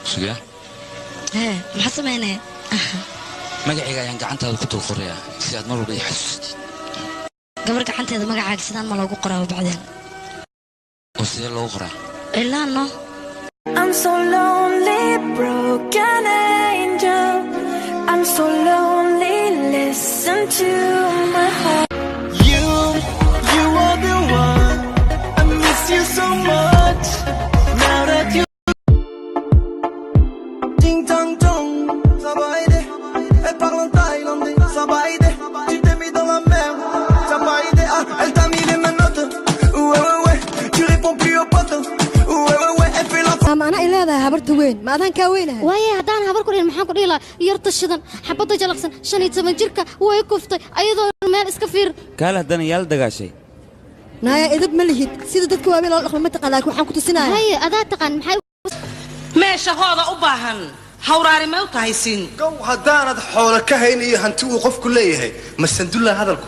سجيا محسن هنا مقعي يعني أنت الكتب القرية سياد مرة بيحسستي قبل أنت إذا مقعك سنان ما لو قرأ وبعدين وسيا لو قرأ إلا أنه I'm so lonely, broken angel. I'm so lonely, listen to my heart. You are the one. I miss you so much. Now that you Ting tang tong, ça va aider. Elle parle en thaïlandais, ça va aider. Tu t'es mis dans la merde, ça va aider. Ah, elle t'a mis les menottes. Ouais, tu réponds plus aux potes. Ouais, elle fait la أنا إلى هذا هبرت وين ما أذان كوينه ويا هدان هبر كلين محن كديلا يرتشدن حبطة جلقسن شني تمجرك ويكفتي أيضا مال إسكفير كاله هدان يال دقاشي نايا إذا بملهيد سيد دتك وابي لو الأخوة متقن لك وحن كنت سنايا هاي أداة تقن محي meesha hooda u baahan hawraari ma u tahay siin gow hadaanad xoolo ka hayn iyo hanti uu qofku leeyahay ma sandulla hadalku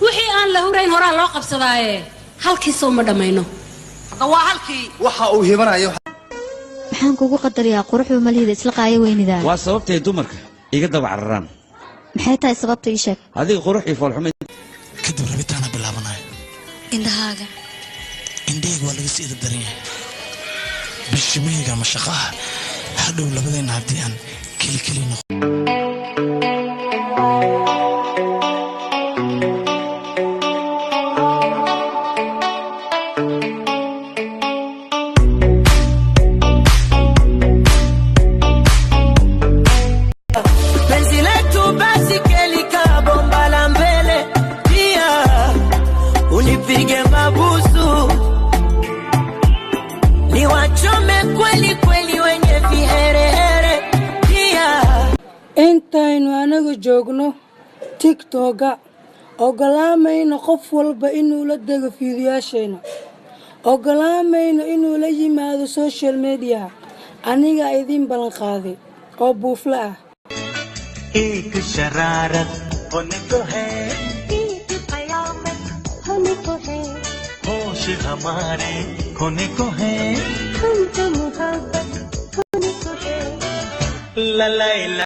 wixii aan la hurayn horaa loo qabsadaaye halkii soo ma dhamayno hadda waa halkii waxa uu hibanayo maxaan kugu qadariyaa quruxda malihida isla qaayo weynida waa sababtay dumarka iga daba cararaan maxay tahay sababta ii sheeg adiga qurux iyo foolxumo kadib rabitaana bilaabanayo indhahaaga indhahayga waa laga sii daran yahay bishimeyga ama shaqaha hadhow labadeena haddii aan keli noqo unipige mabusu niwachome kweli wenye viherehere pia intaynu anagu joogno tiktoka ogolaamayno qof walba inuu la dego fiidiyaasheena ogolaamayno inuu la yimaado social media aniga idin balan qaaday oo buufla ah एक शरारत होने को है होश हमारे खोने को है हम तो मोहब्बत होने को है ला ला ला